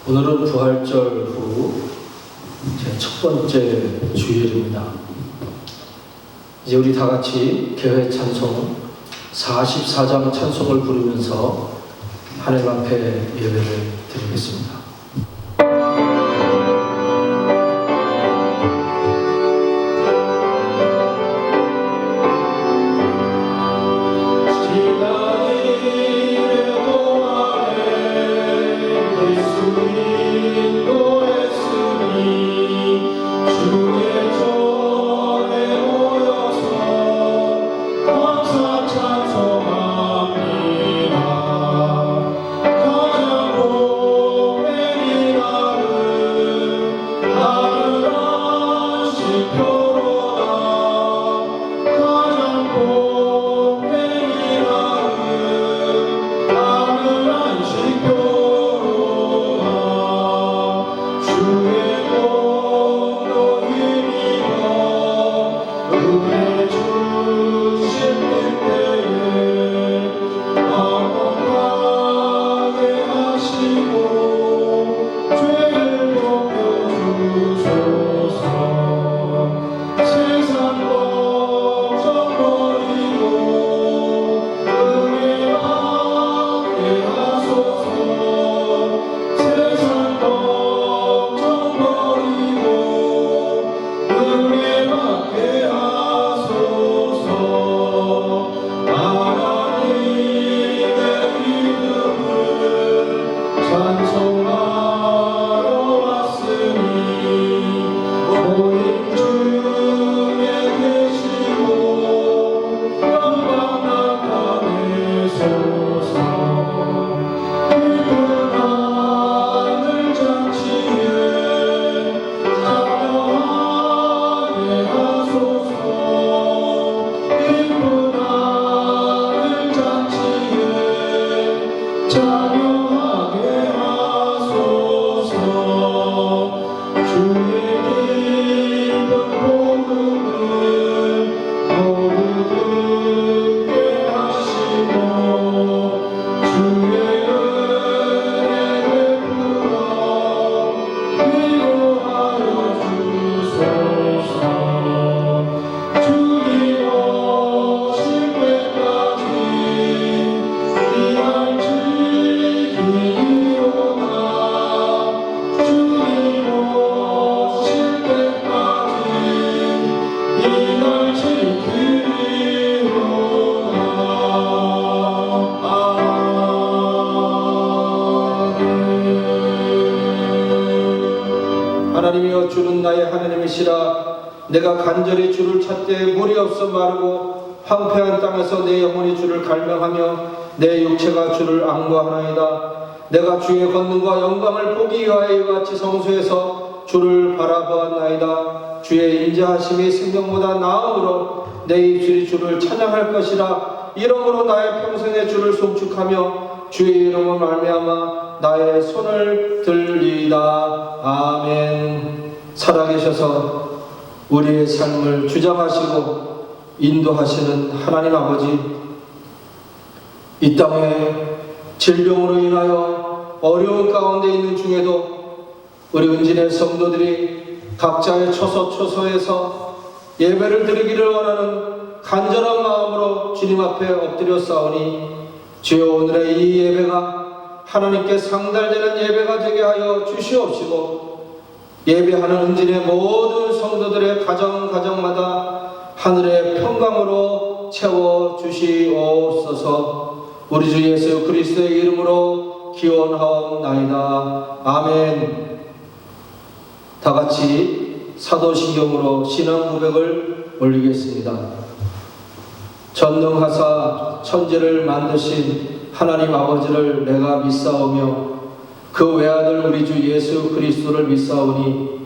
오늘은 부활절 후 제 첫 번째 주일입니다. 이제 우리 다 같이 교회 찬송 44장 찬송을 부르면서 하나님 앞에 예배를 드리겠습니다. 하나님이여, 주는 나의 하나님이시라. 내가 간절히 주를 찾되 물이 없어 마르고 황폐한 땅에서 내 영혼이 주를 갈망하며 내 육체가 주를 앙부하나이다. 내가 주의 권능과 영광을 보기 위하여 이같이 성소에서 주를 바라보았나이다. 주의 인자하심이 생명보다 나음으로 내 입술이 주를 찬양할 것이라. 이러므로 나의 평생에 주를 송축하며 주의 이름을 말미암아 나의 손을 들리다. 아멘. 살아계셔서 우리의 삶을 주장하시고 인도하시는 하나님 아버지, 이 땅에 질병으로 인하여 어려운 가운데 있는 중에도 우리 은진의 성도들이 각자의 처소처소에서 예배를 드리기를 원하는 간절한 마음으로 주님 앞에 엎드려 싸우니, 주여, 오늘의 이 예배가 하나님께 상달되는 예배가 되게 하여 주시옵시고, 예배하는 은진의 모든 성도들의 가정마다 하늘의 평강으로 채워 주시옵소서. 우리 주 예수 그리스도의 이름으로 기원하옵나이다. 아멘. 다 같이 사도신경으로 신앙 고백을 올리겠습니다. 전능하사 천지를 만드신 하나님 아버지를 내가 믿사오며 그 외아들 우리 주 예수 그리스도를 믿사오니,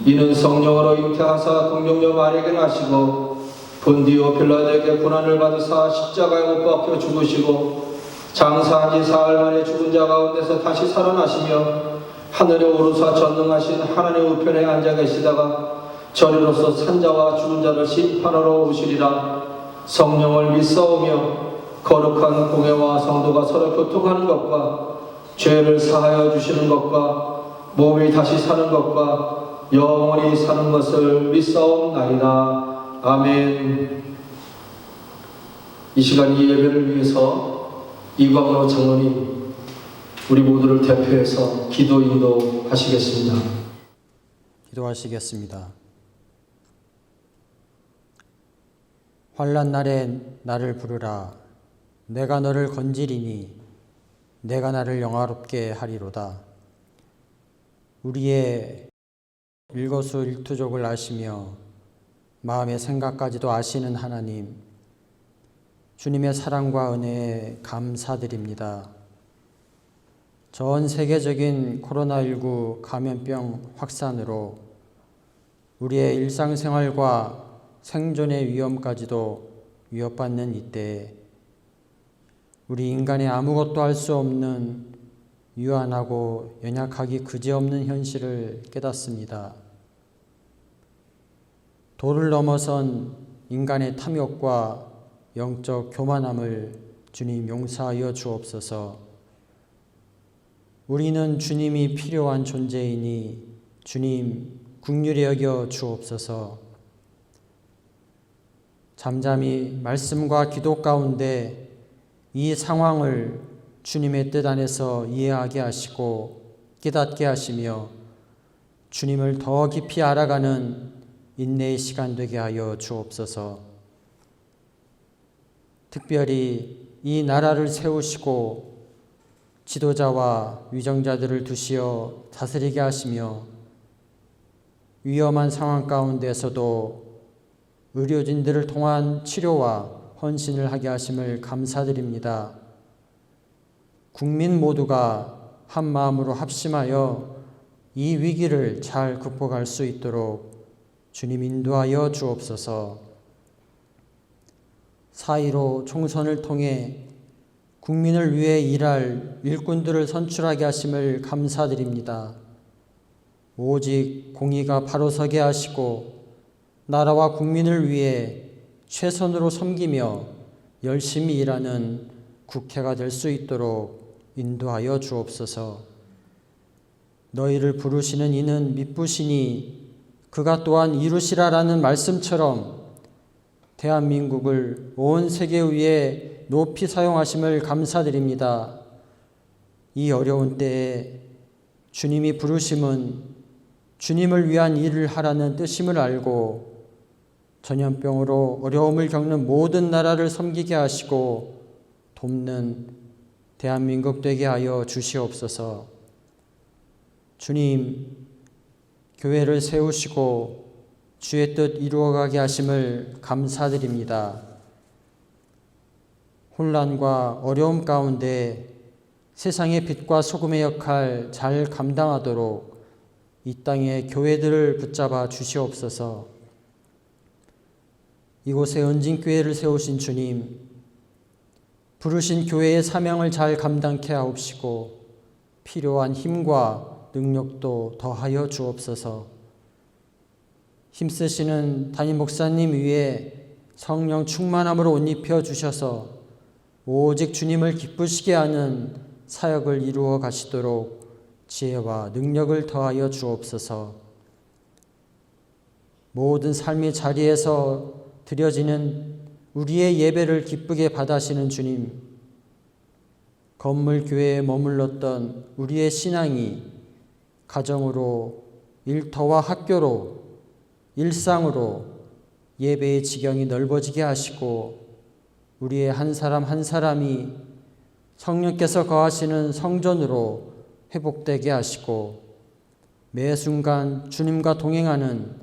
이는 성령으로 잉태하사 동정녀 마리아에게 나시고 본디오 빌라도에게 고난을 받으사 십자가에 못 박혀 죽으시고 장사한 지 사흘 만에 죽은 자 가운데서 다시 살아나시며 하늘에 오르사 전능하신 하나님 우편에 앉아 계시다가 저리로서 산자와 죽은 자를 심판하러 오시리라. 성령을 믿사오며 거룩한 공회와 성도가 서로 교통하는 것과 죄를 사하여 주시는 것과 몸이 다시 사는 것과 영원히 사는 것을 믿사옵나이다. 아멘. 이 시간 이 예배를 위해서 이광로 장로님 우리 모두를 대표해서 기도 인도하시겠습니다. 기도하시겠습니다. 환난 날에 나를 부르라. 내가 너를 건지리니 내가 나를 영화롭게 하리로다. 우리의 일거수일투족을 아시며 마음의 생각까지도 아시는 하나님, 주님의 사랑과 은혜에 감사드립니다. 전 세계적인 코로나19 감염병 확산으로 우리의 일상생활과 생존의 위험까지도 위협받는 이때에 우리 인간의 아무것도 할 수 없는 유한하고 연약하기 그지없는 현실을 깨닫습니다. 도를 넘어선 인간의 탐욕과 영적 교만함을 주님 용서하여 주옵소서. 우리는 주님이 필요한 존재이니 주님 긍휼히 여겨 주옵소서. 잠잠히 말씀과 기도 가운데 이 상황을 주님의 뜻 안에서 이해하게 하시고 깨닫게 하시며 주님을 더 깊이 알아가는 인내의 시간 되게 하여 주옵소서. 특별히 이 나라를 세우시고 지도자와 위정자들을 두시어 다스리게 하시며 위험한 상황 가운데서도 의료진들을 통한 치료와 헌신을 하게 하심을 감사드립니다. 국민 모두가 한 마음으로 합심하여 이 위기를 잘 극복할 수 있도록 주님 인도하여 주옵소서. 4.15 총선을 통해 국민을 위해 일할 일꾼들을 선출하게 하심을 감사드립니다. 오직 공의가 바로 서게 하시고 나라와 국민을 위해 최선으로 섬기며 열심히 일하는 국회가 될 수 있도록 인도하여 주옵소서. 너희를 부르시는 이는 미쁘시니 그가 또한 이루시라라는 말씀처럼 대한민국을 온 세계 위에 높이 사용하심을 감사드립니다. 이 어려운 때에 주님이 부르심은 주님을 위한 일을 하라는 뜻임을 알고 전염병으로 어려움을 겪는 모든 나라를 섬기게 하시고 돕는 대한민국 되게 하여 주시옵소서. 주님, 교회를 세우시고 주의 뜻 이루어가게 하심을 감사드립니다. 혼란과 어려움 가운데 세상의 빛과 소금의 역할 잘 감당하도록 이 땅의 교회들을 붙잡아 주시옵소서. 이곳에 은진교회를 세우신 주님, 부르신 교회의 사명을 잘 감당케 하옵시고 필요한 힘과 능력도 더하여 주옵소서. 힘쓰시는 담임 목사님 위에 성령 충만함으로 옷 입혀 주셔서 오직 주님을 기쁘시게 하는 사역을 이루어 가시도록 지혜와 능력을 더하여 주옵소서. 모든 삶의 자리에서 드려지는 우리의 예배를 기쁘게 받아시는 주님, 건물 교회에 머물렀던 우리의 신앙이 가정으로, 일터와 학교로, 일상으로 예배의 지경이 넓어지게 하시고 우리의 한 사람 한 사람이 성령께서 거하시는 성전으로 회복되게 하시고 매 순간 주님과 동행하는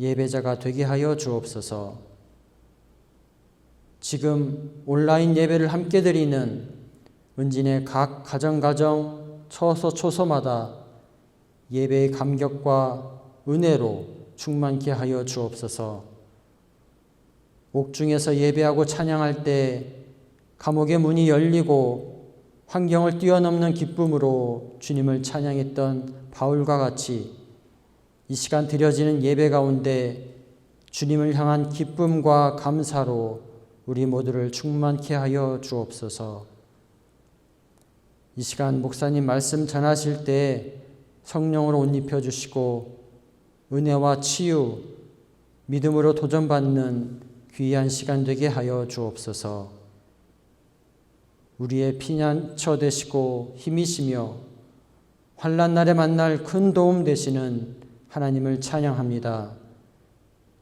예배자가 되게 하여 주옵소서. 지금 온라인 예배를 함께 드리는 은진의 각 가정 처소마다 예배의 감격과 은혜로 충만케 하여 주옵소서. 옥중에서 예배하고 찬양할 때 감옥의 문이 열리고 환경을 뛰어넘는 기쁨으로 주님을 찬양했던 바울과 같이 이 시간 드려지는 예배 가운데 주님을 향한 기쁨과 감사로 우리 모두를 충만케 하여 주옵소서. 이 시간 목사님 말씀 전하실 때 성령으로 옷 입혀주시고 은혜와 치유, 믿음으로 도전받는 귀한 시간 되게 하여 주옵소서. 우리의 피난처 되시고 힘이시며 환난 날에 만날 큰 도움 되시는 하나님을 찬양합니다.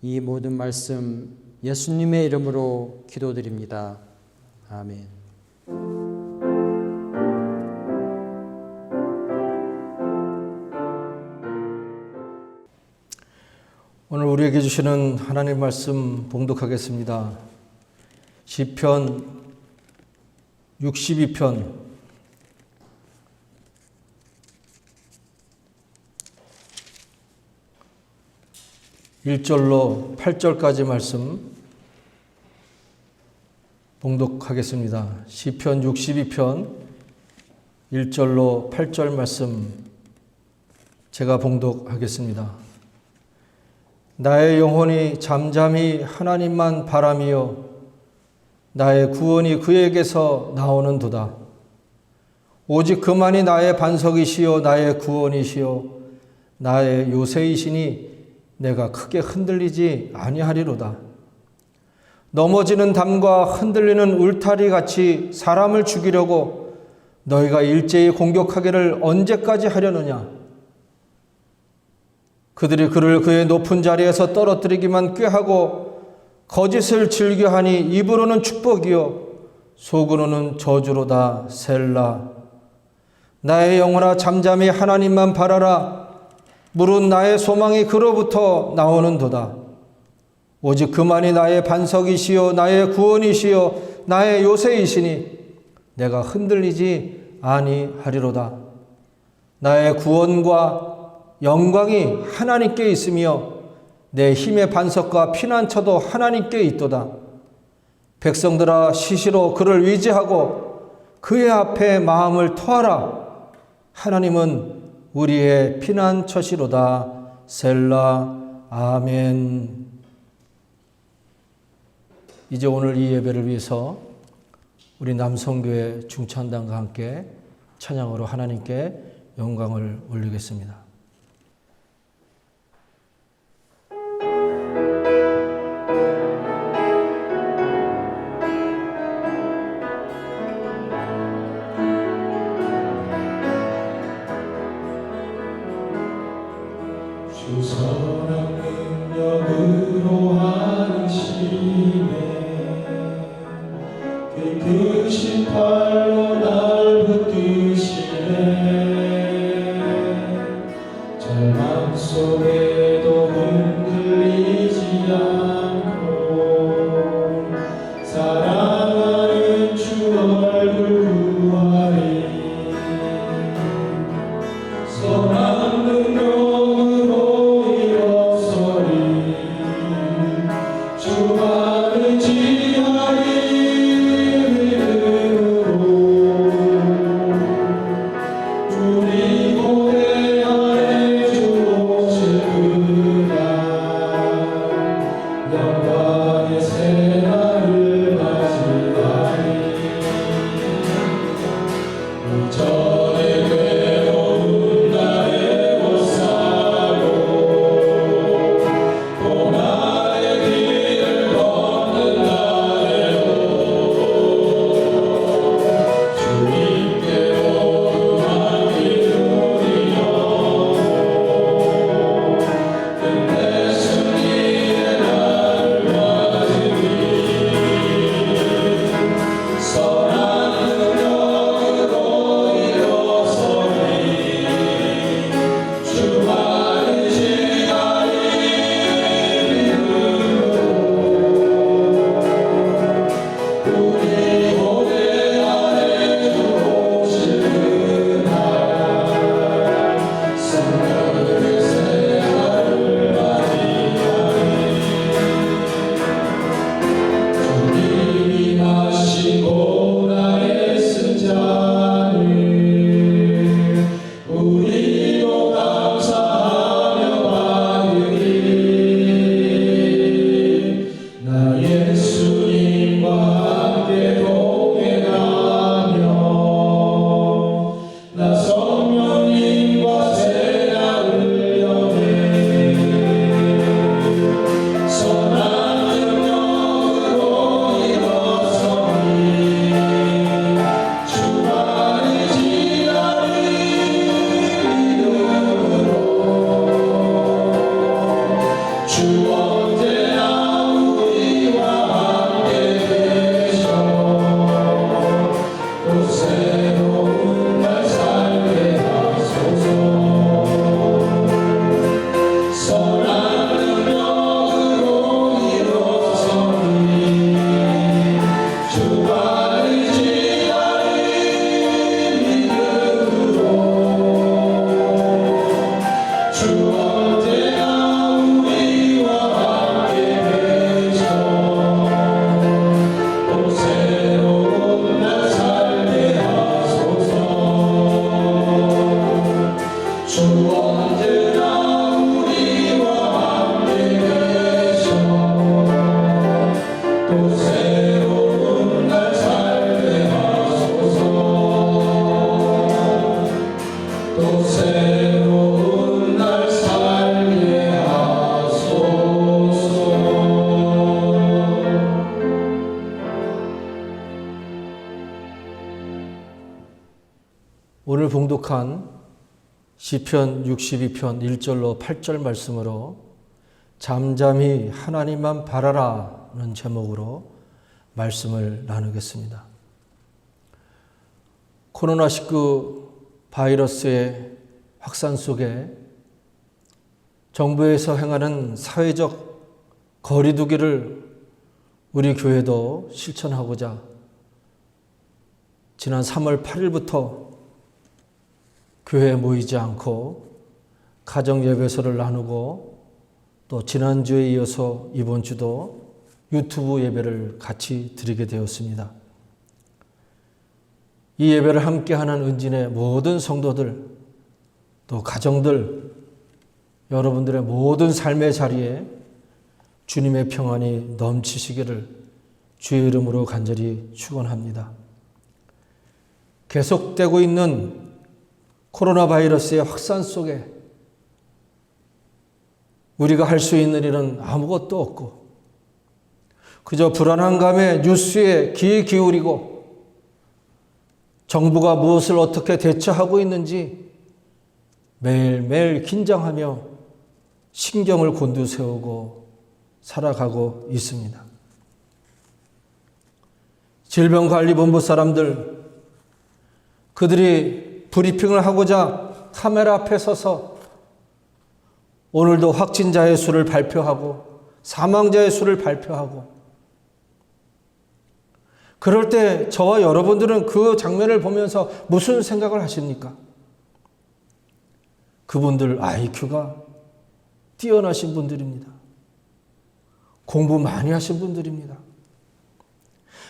이 모든 말씀 예수님의 이름으로 기도드립니다. 아멘. 오늘 우리에게 주시는 하나님 말씀 봉독하겠습니다. 시편 62편 1절로 8절까지 말씀 봉독하겠습니다. 시편 62편 1절로 8절 말씀 제가 봉독하겠습니다. 나의 영혼이 잠잠히 하나님만 바라며 나의 구원이 그에게서 나오는도다. 오직 그만이 나의 반석이시요 나의 구원이시요 나의 요새이시니 내가 크게 흔들리지 아니하리로다. 넘어지는 담과 흔들리는 울타리 같이 사람을 죽이려고 너희가 일제히 공격하기를 언제까지 하려느냐? 그들이 그를 그의 높은 자리에서 떨어뜨리기만 꾀하고 거짓을 즐겨하니 입으로는 축복이요 속으로는 저주로다. 셀라. 나의 영혼아 잠잠히 하나님만 바라라. 물은 나의 소망이 그로부터 나오는도다. 오직 그만이 나의 반석이시요 나의 구원이시요 나의 요새이시니 내가 흔들리지 아니하리로다. 나의 구원과 영광이 하나님께 있으며 내 힘의 반석과 피난처도 하나님께 있도다. 백성들아 시시로 그를 의지하고 그의 앞에 마음을 토하라. 하나님은 우리의 피난처시로다. 셀라. 아멘. 이제 오늘 이 예배를 위해서 우리 남성교회 중찬단과 함께 찬양으로 하나님께 영광을 올리겠습니다. 주선한 능력으로 하시네 깨끗이 팔로 날 붙드시네 절망 속에도 흔들리지 않고 사랑하는 주 얼굴 구하리 선한 능력으로 주만을 지하리 믿음으로 오늘 봉독한 시편 62편 1절로 8절 말씀으로 잠잠히 하나님만 바라라는 제목으로 말씀을 나누겠습니다. 코로나19 바이러스의 확산 속에 정부에서 행하는 사회적 거리두기를 우리 교회도 실천하고자 지난 3월 8일부터 교회에 모이지 않고 가정 예배소를 나누고 또 지난주에 이어서 이번 주도 유튜브 예배를 같이 드리게 되었습니다. 이 예배를 함께하는 은진의 모든 성도들 또 가정들 여러분들의 모든 삶의 자리에 주님의 평안이 넘치시기를 주의 이름으로 간절히 축원합니다. 계속되고 있는 코로나 바이러스의 확산 속에 우리가 할 수 있는 일은 아무것도 없고 그저 불안한 감에 뉴스에 귀 기울이고 정부가 무엇을 어떻게 대처하고 있는지 매일매일 긴장하며 신경을 곤두세우고 살아가고 있습니다. 질병관리본부 사람들, 그들이 브리핑을 하고자 카메라 앞에 서서 오늘도 확진자의 수를 발표하고 사망자의 수를 발표하고 그럴 때 저와 여러분들은 그 장면을 보면서 무슨 생각을 하십니까? 그분들 IQ가 뛰어나신 분들입니다. 공부 많이 하신 분들입니다.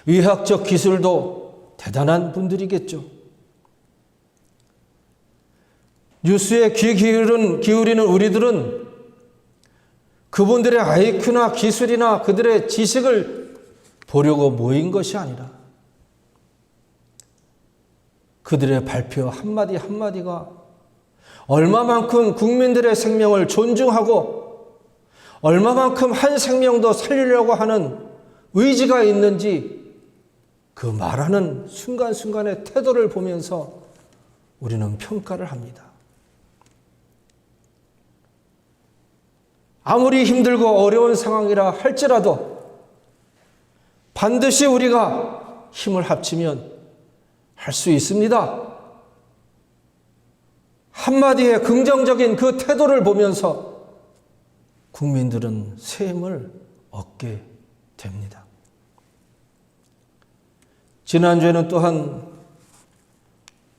의학적 기술도 대단한 분들이겠죠. 뉴스에 귀 기울이는 우리들은 그분들의 IQ나 기술이나 그들의 지식을 보려고 모인 것이 아니라 그들의 발표 한마디 한마디가 얼마만큼 국민들의 생명을 존중하고 얼마만큼 한 생명도 살리려고 하는 의지가 있는지 그 말하는 순간순간의 태도를 보면서 우리는 평가를 합니다. 아무리 힘들고 어려운 상황이라 할지라도 반드시 우리가 힘을 합치면 할 수 있습니다. 한마디의 긍정적인 그 태도를 보면서 국민들은 새 힘을 얻게 됩니다. 지난주에는 또한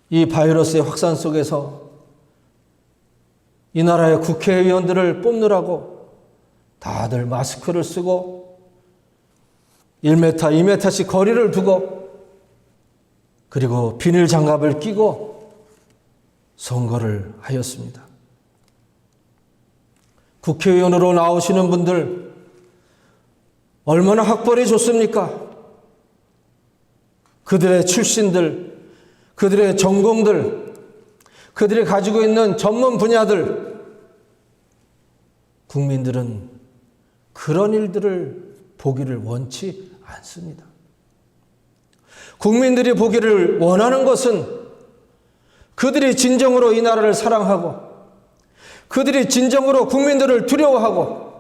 이 바이러스의 확산 속에서 이 나라의 국회의원들을 뽑느라고 다들 마스크를 쓰고 1m, 2m씩 거리를 두고 그리고 비닐 장갑을 끼고 선거를 하였습니다. 국회의원으로 나오시는 분들 얼마나 학벌이 좋습니까? 그들의 출신들, 그들의 전공들, 그들이 가지고 있는 전문 분야들, 국민들은 그런 일들을 보기를 원치 않습니다. 국민들이 보기를 원하는 것은 그들이 진정으로 이 나라를 사랑하고 그들이 진정으로 국민들을 두려워하고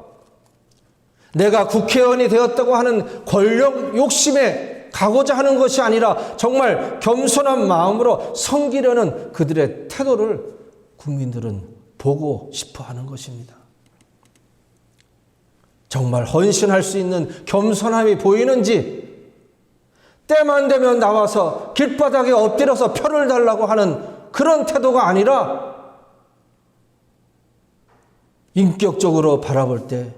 내가 국회의원이 되었다고 하는 권력 욕심에 가고자 하는 것이 아니라 정말 겸손한 마음으로 섬기려는 그들의 태도를 국민들은 보고 싶어 하는 것입니다. 정말 헌신할 수 있는 겸손함이 보이는지 때만 되면 나와서 길바닥에 엎드려서 표를 달라고 하는 그런 태도가 아니라 인격적으로 바라볼 때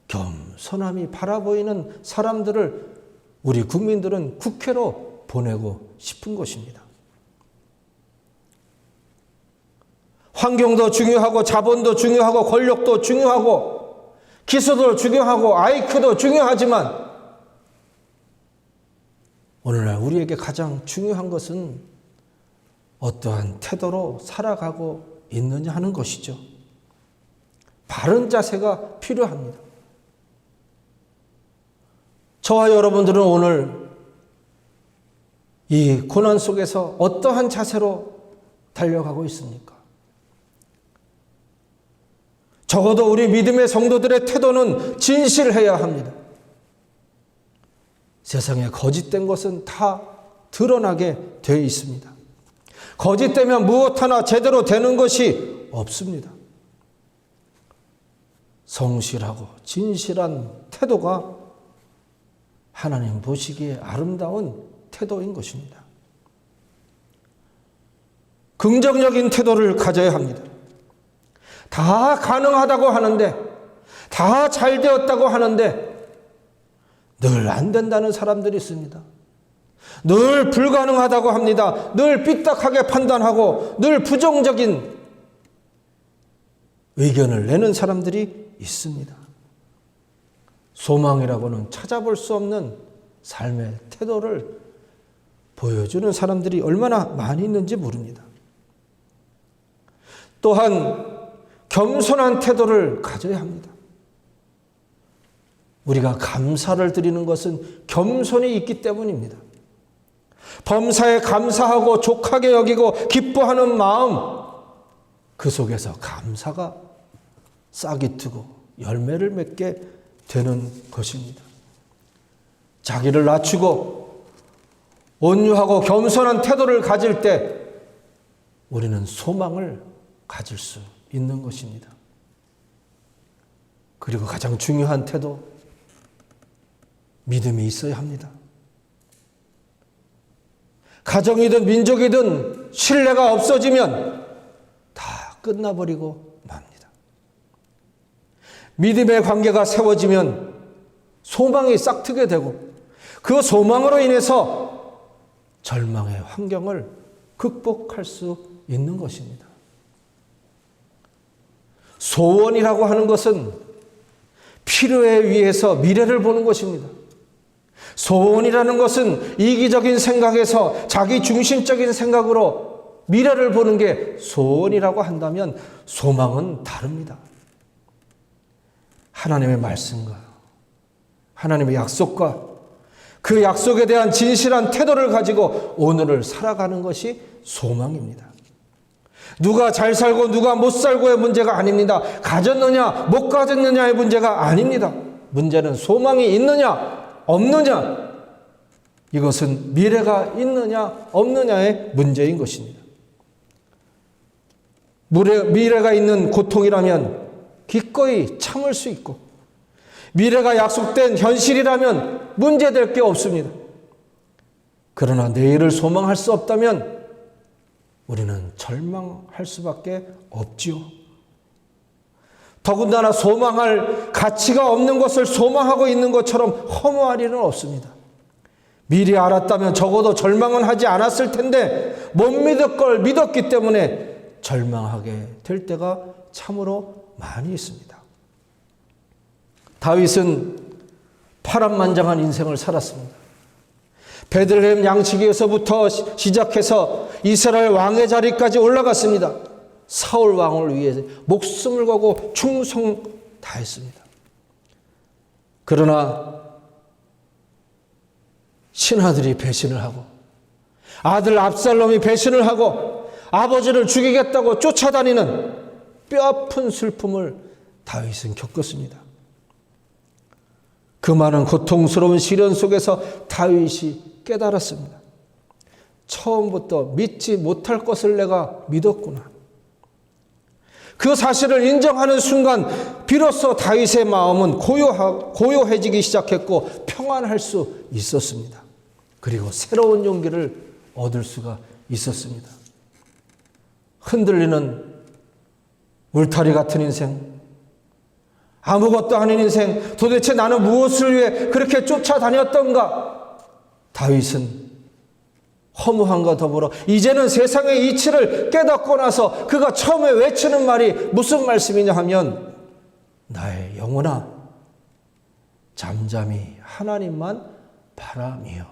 겸손함이 바라보이는 사람들을 우리 국민들은 국회로 보내고 싶은 것입니다. 환경도 중요하고 자본도 중요하고 권력도 중요하고 기술도 중요하고 IQ도 중요하지만 오늘날 우리에게 가장 중요한 것은 어떠한 태도로 살아가고 있느냐 하는 것이죠. 바른 자세가 필요합니다. 저와 여러분들은 오늘 이 고난 속에서 어떠한 자세로 달려가고 있습니까? 적어도 우리 믿음의 성도들의 태도는 진실해야 합니다. 세상에 거짓된 것은 다 드러나게 되어 있습니다. 거짓되면 무엇 하나 제대로 되는 것이 없습니다. 성실하고 진실한 태도가 하나님 보시기에 아름다운 태도인 것입니다. 긍정적인 태도를 가져야 합니다. 다 가능하다고 하는데, 다 잘 되었다고 하는데 늘 안 된다는 사람들이 있습니다. 늘 불가능하다고 합니다. 늘 삐딱하게 판단하고 늘 부정적인 의견을 내는 사람들이 있습니다. 소망이라고는 찾아볼 수 없는 삶의 태도를 보여주는 사람들이 얼마나 많이 있는지 모릅니다. 또한 겸손한 태도를 가져야 합니다. 우리가 감사를 드리는 것은 겸손이 있기 때문입니다. 범사에 감사하고 족하게 여기고 기뻐하는 마음, 그 속에서 감사가 싹이 트고 열매를 맺게 되는 것입니다. 자기를 낮추고 온유하고 겸손한 태도를 가질 때 우리는 소망을 가질 수 있는 것입니다. 그리고 가장 중요한 태도, 믿음이 있어야 합니다. 가정이든 민족이든 신뢰가 없어지면 다 끝나버리고 맙니다. 믿음의 관계가 세워지면 소망이 싹트게 되고 그 소망으로 인해서 절망의 환경을 극복할 수 있는 것입니다. 소원이라고 하는 것은 필요에 의해서 미래를 보는 것입니다. 소원이라는 것은 이기적인 생각에서 자기 중심적인 생각으로 미래를 보는 게 소원이라고 한다면 소망은 다릅니다. 하나님의 말씀과 하나님의 약속과 그 약속에 대한 진실한 태도를 가지고 오늘을 살아가는 것이 소망입니다. 누가 잘 살고 누가 못 살고의 문제가 아닙니다. 가졌느냐 못 가졌느냐의 문제가 아닙니다. 문제는 소망이 있느냐 없느냐, 이것은 미래가 있느냐 없느냐의 문제인 것입니다. 미래가 있는 고통이라면 기꺼이 참을 수 있고 미래가 약속된 현실이라면 문제될 게 없습니다. 그러나 내일을 소망할 수 없다면 우리는 절망할 수밖에 없지요. 더군다나 소망할 가치가 없는 것을 소망하고 있는 것처럼 허무할 일은 없습니다. 미리 알았다면 적어도 절망은 하지 않았을 텐데 못 믿을 걸 믿었기 때문에 절망하게 될 때가 참으로 많이 있습니다. 다윗은 파란만장한 인생을 살았습니다. 베들레헴 양치기에서부터 시작해서 이스라엘 왕의 자리까지 올라갔습니다. 사울 왕을 위해 목숨을 걸고 충성 다했습니다. 그러나 신하들이 배신을 하고 아들 압살롬이 배신을 하고 아버지를 죽이겠다고 쫓아다니는 뼈아픈 슬픔을 다윗은 겪었습니다. 그 많은 고통스러운 시련 속에서 다윗이 깨달았습니다. 처음부터 믿지 못할 것을 내가 믿었구나. 그 사실을 인정하는 순간 비로소 다윗의 마음은 고요해지기 시작했고 평안할 수 있었습니다. 그리고 새로운 용기를 얻을 수가 있었습니다. 흔들리는 울타리 같은 인생, 아무것도 아닌 인생, 도대체 나는 무엇을 위해 그렇게 쫓아다녔던가? 다윗은 허무함과 더불어 이제는 세상의 이치를 깨닫고 나서 그가 처음에 외치는 말이 무슨 말씀이냐 하면 나의 영혼아 잠잠히 하나님만 바라며,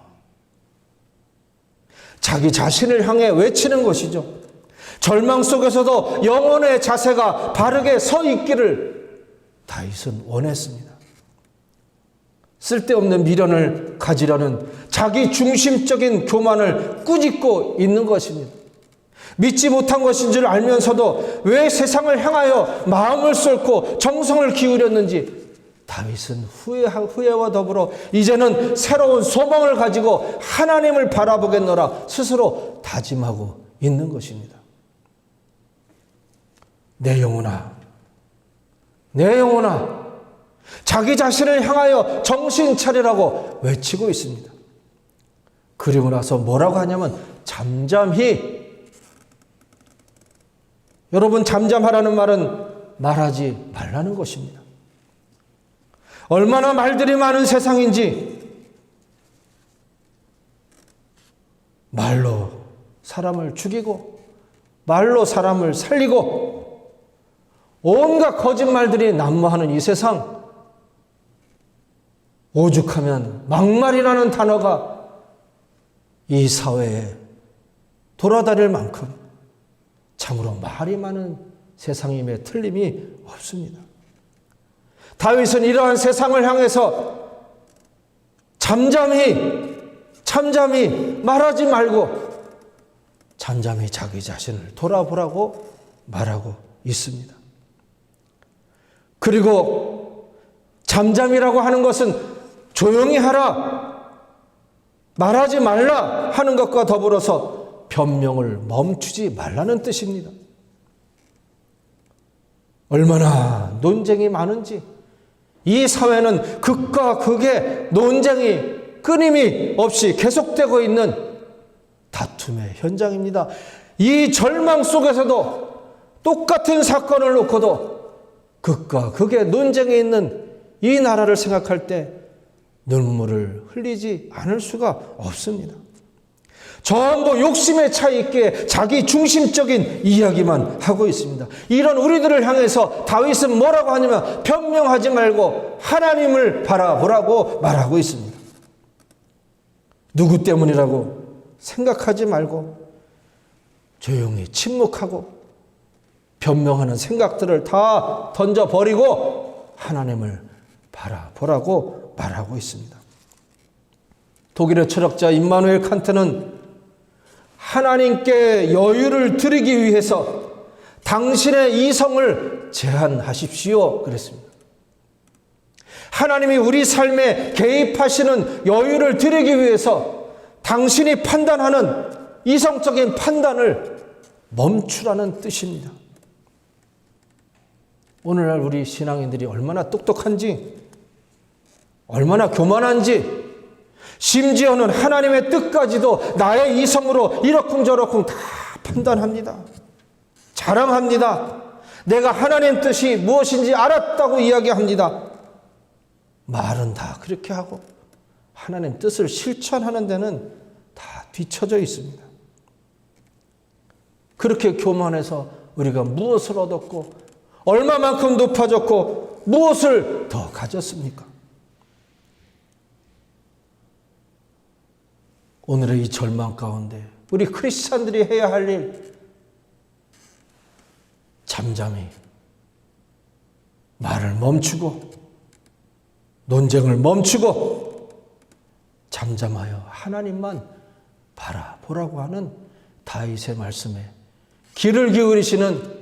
자기 자신을 향해 외치는 것이죠. 절망 속에서도 영혼의 자세가 바르게 서 있기를 다윗은 원했습니다. 쓸데없는 미련을 가지려는 자기 중심적인 교만을 꾸짖고 있는 것입니다. 믿지 못한 것인 줄 알면서도 왜 세상을 향하여 마음을 쏟고 정성을 기울였는지 다윗은 후회와 더불어 이제는 새로운 소망을 가지고 하나님을 바라보겠노라 스스로 다짐하고 있는 것입니다. 내 영혼아, 내 영혼아, 자기 자신을 향하여 정신 차리라고 외치고 있습니다. 그리고 나서 뭐라고 하냐면 잠잠히. 여러분, 잠잠하라는 말은 말하지 말라는 것입니다. 얼마나 말들이 많은 세상인지 말로 사람을 죽이고 말로 사람을 살리고 온갖 거짓말들이 난무하는 이 세상, 오죽하면 막말이라는 단어가 이 사회에 돌아다닐 만큼 참으로 말이 많은 세상임에 틀림이 없습니다. 다윗은 이러한 세상을 향해서 잠잠히 말하지 말고 잠잠히 자기 자신을 돌아보라고 말하고 있습니다. 그리고 잠잠이라고 하는 것은 조용히 하라, 말하지 말라 하는 것과 더불어서 변명을 멈추지 말라는 뜻입니다. 얼마나 논쟁이 많은지, 이 사회는 극과 극의 논쟁이 끊임이 없이 계속되고 있는 다툼의 현장입니다. 이 절망 속에서도 똑같은 사건을 놓고도 극과 극의 논쟁이 있는 이 나라를 생각할 때 눈물을 흘리지 않을 수가 없습니다. 전부 욕심에 차 있게 자기 중심적인 이야기만 하고 있습니다. 이런 우리들을 향해서 다윗은 뭐라고 하냐면 변명하지 말고 하나님을 바라보라고 말하고 있습니다. 누구 때문이라고 생각하지 말고 조용히 침묵하고 변명하는 생각들을 다 던져버리고 하나님을 바라보라고 말하고 있습니다. 독일의 철학자 임마누엘 칸트는 하나님께 여유를 드리기 위해서 당신의 이성을 제한하십시오 그랬습니다. 하나님이 우리 삶에 개입하시는 여유를 드리기 위해서 당신이 판단하는 이성적인 판단을 멈추라는 뜻입니다. 오늘날 우리 신앙인들이 얼마나 똑똑한지, 얼마나 교만한지, 심지어는 하나님의 뜻까지도 나의 이성으로 이러쿵저러쿵 다 판단합니다. 자랑합니다. 내가 하나님 뜻이 무엇인지 알았다고 이야기합니다. 말은 다 그렇게 하고 하나님 뜻을 실천하는 데는 다 뒤처져 있습니다. 그렇게 교만해서 우리가 무엇을 얻었고 얼마만큼 높아졌고 무엇을 더 가졌습니까? 오늘의 이 절망 가운데 우리 크리스찬들이 해야 할 일, 잠잠히 말을 멈추고 논쟁을 멈추고 잠잠하여 하나님만 바라보라고 하는 다윗의 말씀에 귀를 기울이시는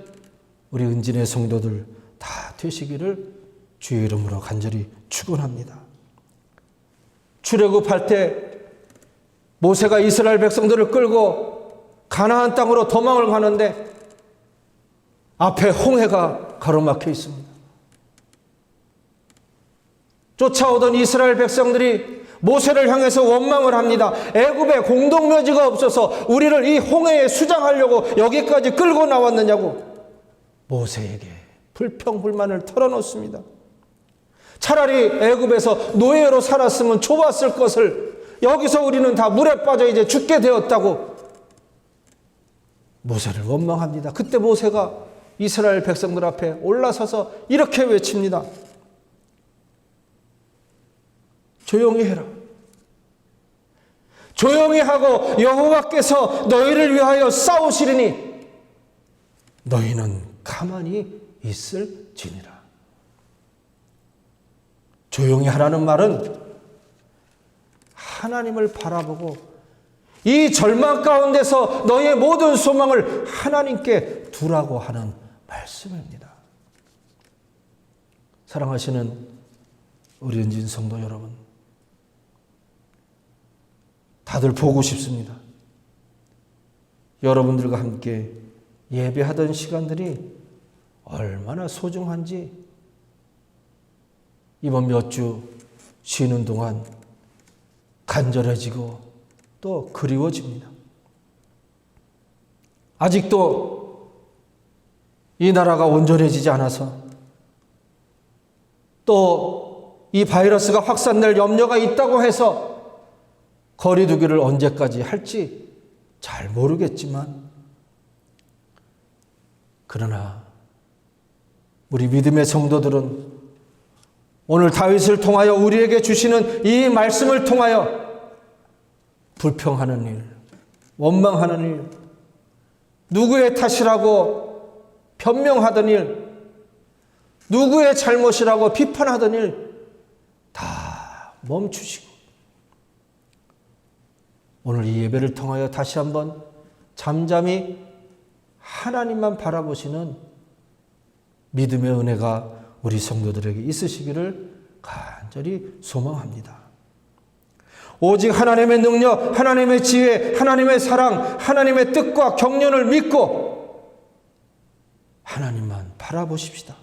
우리 은진의 성도들 다 되시기를 주의 이름으로 간절히 축원합니다. 출애굽할 때 모세가 이스라엘 백성들을 끌고 가나안 땅으로 도망을 가는데 앞에 홍해가 가로막혀 있습니다. 쫓아오던 이스라엘 백성들이 모세를 향해서 원망을 합니다. 애굽에 공동묘지가 없어서 우리를 이 홍해에 수장하려고 여기까지 끌고 나왔느냐고 모세에게 불평불만을 털어놓습니다. 차라리 애굽에서 노예로 살았으면 좋았을 것을 여기서 우리는 다 물에 빠져 이제 죽게 되었다고 모세를 원망합니다. 그때 모세가 이스라엘 백성들 앞에 올라서서 이렇게 외칩니다. 조용히 해라. 조용히 하고 여호와께서 너희를 위하여 싸우시리니 너희는 가만히 있을지니라. 조용히 하라는 말은 하나님을 바라보고 이 절망 가운데서 너의 모든 소망을 하나님께 두라고 하는 말씀입니다. 사랑하시는 우리 은진 성도 여러분, 다들 보고 싶습니다. 여러분들과 함께 예배하던 시간들이 얼마나 소중한지 이번 몇 주 쉬는 동안 간절해지고 또 그리워집니다. 아직도 이 나라가 온전해지지 않아서 또 이 바이러스가 확산될 염려가 있다고 해서 거리두기를 언제까지 할지 잘 모르겠지만, 그러나 우리 믿음의 성도들은 오늘 다윗을 통하여 우리에게 주시는 이 말씀을 통하여 불평하는 일, 원망하는 일, 누구의 탓이라고 변명하던 일, 누구의 잘못이라고 비판하던 일 다 멈추시고 오늘 이 예배를 통하여 다시 한번 잠잠히 하나님만 바라보시는 믿음의 은혜가 우리 성도들에게 있으시기를 간절히 소망합니다. 오직 하나님의 능력, 하나님의 지혜, 하나님의 사랑, 하나님의 뜻과 경륜을 믿고 하나님만 바라보십시다.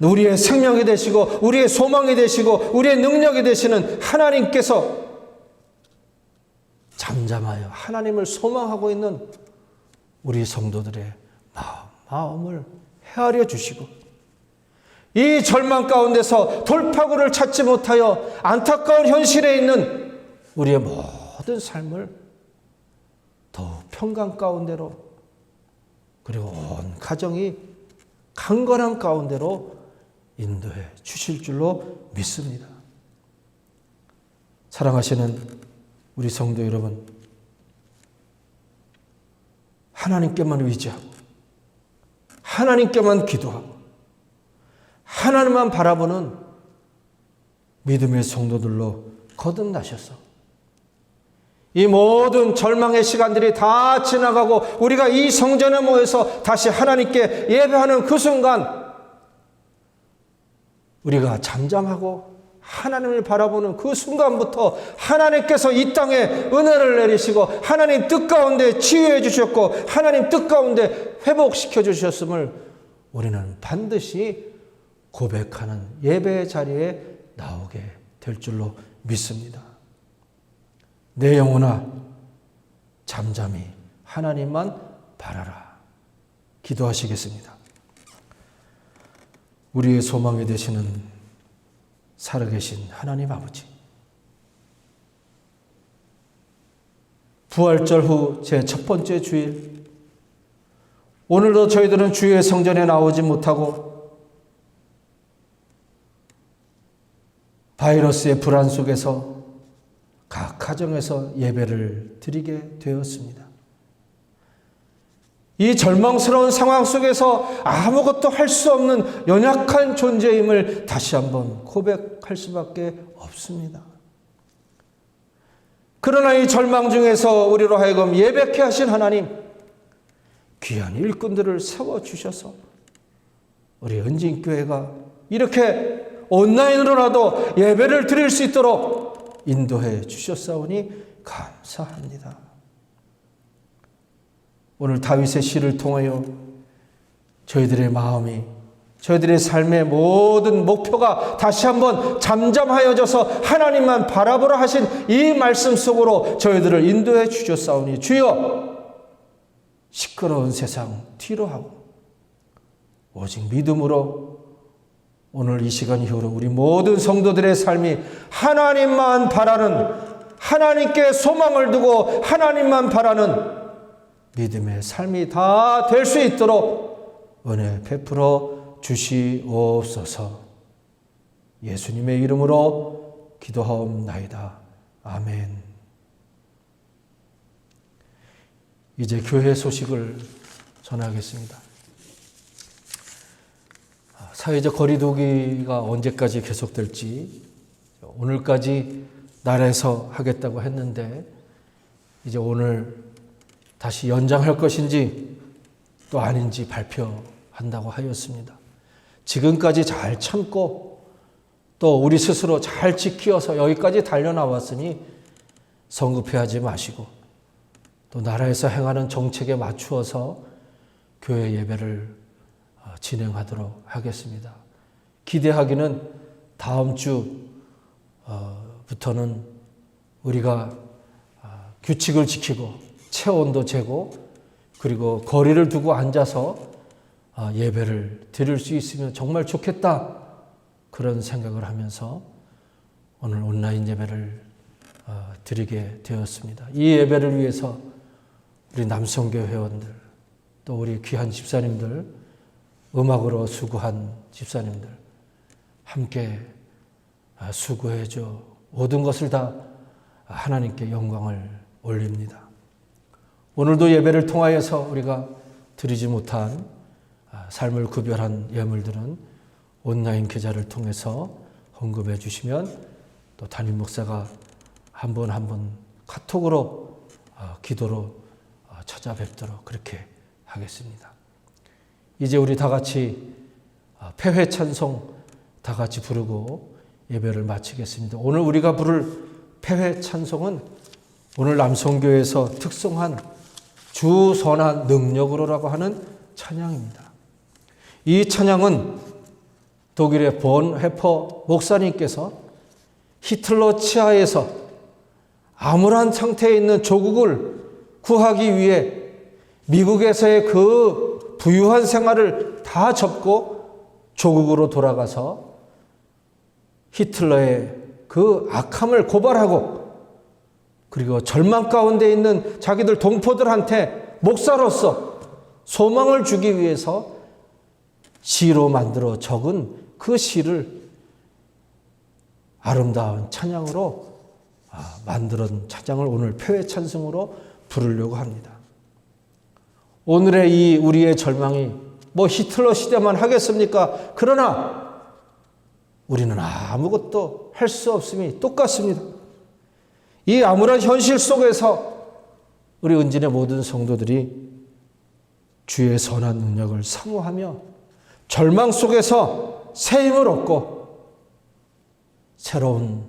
우리의 생명이 되시고 우리의 소망이 되시고 우리의 능력이 되시는 하나님께서 잠잠하여 하나님을 소망하고 있는 우리 성도들의 마음을 헤아려 주시고, 이 절망 가운데서 돌파구를 찾지 못하여 안타까운 현실에 있는 우리의 모든 삶을 더욱 평강 가운데로, 그리고 온 가정이 강건한 가운데로 인도해 주실 줄로 믿습니다. 사랑하시는 우리 성도 여러분, 하나님께만 의지하고 하나님께만 기도하고 하나님만 바라보는 믿음의 성도들로 거듭나셔서 이 모든 절망의 시간들이 다 지나가고 우리가 이 성전에 모여서 다시 하나님께 예배하는 그 순간, 우리가 잠잠하고 하나님을 바라보는 그 순간부터 하나님께서 이 땅에 은혜를 내리시고 하나님 뜻 가운데 치유해 주셨고 하나님 뜻 가운데 회복시켜 주셨음을 우리는 반드시 고백하는 예배의 자리에 나오게 될 줄로 믿습니다. 내 영혼아 잠잠히 하나님만 바라라. 기도하시겠습니다. 우리의 소망이 되시는 살아계신 하나님 아버지, 부활절 후 제 첫 번째 주일, 오늘도 저희들은 주의 성전에 나오지 못하고 바이러스의 불안 속에서 각 가정에서 예배를 드리게 되었습니다. 이 절망스러운 상황 속에서 아무것도 할 수 없는 연약한 존재임을 다시 한번 고백할 수밖에 없습니다. 그러나 이 절망 중에서 우리로 하여금 예배케 하신 하나님, 귀한 일꾼들을 세워주셔서 우리 은진교회가 이렇게 온라인으로라도 예배를 드릴 수 있도록 인도해 주셨사오니 감사합니다. 오늘 다윗의 시를 통하여 저희들의 마음이, 저희들의 삶의 모든 목표가 다시 한번 잠잠하여져서 하나님만 바라보라 하신 이 말씀 속으로 저희들을 인도해 주셨사오니 주여, 시끄러운 세상 뒤로 하고 오직 믿음으로 오늘 이 시간 이후로 우리 모든 성도들의 삶이 하나님만 바라는, 하나님께 소망을 두고 하나님만 바라는 믿음의 삶이 다 될 수 있도록 은혜 베풀어 주시옵소서. 예수님의 이름으로 기도하옵나이다. 아멘. 이제 교회 소식을 전하겠습니다. 사회적 거리두기가 언제까지 계속될지, 오늘까지 나라에서 하겠다고 했는데 이제 오늘 다시 연장할 것인지 또 아닌지 발표한다고 하였습니다. 지금까지 잘 참고 또 우리 스스로 잘 지키어서 여기까지 달려나왔으니 성급해하지 마시고 또 나라에서 행하는 정책에 맞추어서 교회 예배를 진행하도록 하겠습니다. 기대하기는 다음 주부터는 우리가 규칙을 지키고 체온도 재고 그리고 거리를 두고 앉아서 예배를 드릴 수 있으면 정말 좋겠다, 그런 생각을 하면서 오늘 온라인 예배를 드리게 되었습니다. 이 예배를 위해서 우리 남성교 회원들, 또 우리 귀한 집사님들, 음악으로 수고한 집사님들 함께 수고해줘 모든 것을 다 하나님께 영광을 올립니다. 오늘도 예배를 통하여서 우리가 드리지 못한 삶을 구별한 예물들은 온라인 계좌를 통해서 헌금해 주시면 또 담임 목사가 한 번 한 번 카톡으로 기도로 찾아뵙도록 그렇게 하겠습니다. 이제 우리 다 같이 폐회 찬송 다 같이 부르고 예배를 마치겠습니다. 오늘 우리가 부를 폐회 찬송은 오늘 남성교회에서 특성한 주 선한 능력으로라고 하는 찬양입니다. 이 찬양은 독일의 본 해퍼 목사님께서 히틀러 치하에서 암울한 상태에 있는 조국을 구하기 위해 미국에서의 그 부유한 생활을 다 접고 조국으로 돌아가서 히틀러의 그 악함을 고발하고 그리고 절망 가운데 있는 자기들 동포들한테 목사로서 소망을 주기 위해서 시로 만들어 적은 그 시를 아름다운 찬양으로 만들은 찬양을 오늘 폐회 찬송으로 부르려고 합니다. 오늘의 이 우리의 절망이 뭐 히틀러 시대만 하겠습니까? 그러나 우리는 아무것도 할 수 없음이 똑같습니다. 이 암울한 현실 속에서 우리 은진의 모든 성도들이 주의 선한 능력을 사모하며 절망 속에서 새 힘을 얻고 새로운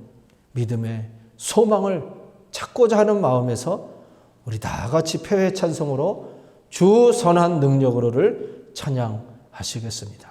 믿음의 소망을 찾고자 하는 마음에서 우리 다 같이 폐회 찬송으로 주 선한 능력으로를 찬양하시겠습니다.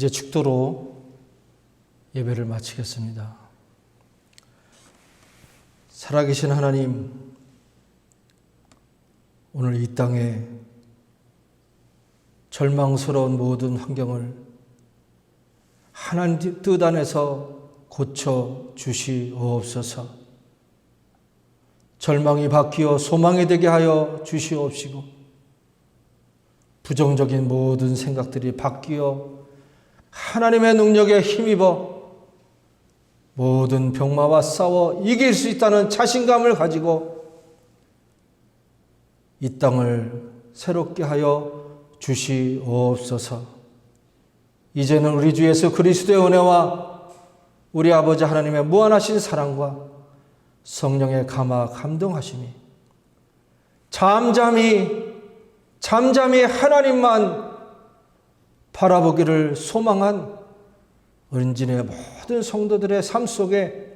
이제 축도로 예배를 마치겠습니다. 살아계신 하나님, 오늘 이 땅에 절망스러운 모든 환경을 하나님 뜻 안에서 고쳐 주시옵소서. 절망이 바뀌어 소망이 되게 하여 주시옵시고, 부정적인 모든 생각들이 바뀌어 하나님의 능력에 힘입어 모든 병마와 싸워 이길 수 있다는 자신감을 가지고 이 땅을 새롭게 하여 주시옵소서. 이제는 우리 주 예수 그리스도의 은혜와 우리 아버지 하나님의 무한하신 사랑과 성령의 감화 감동하심이 잠잠히 하나님만 바라보기를 소망한 은진의 모든 성도들의 삶 속에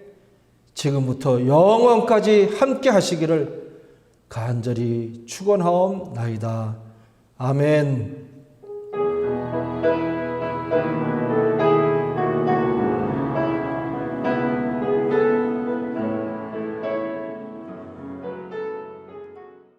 지금부터 영원까지 함께 하시기를 간절히 축원하옵나이다. 아멘.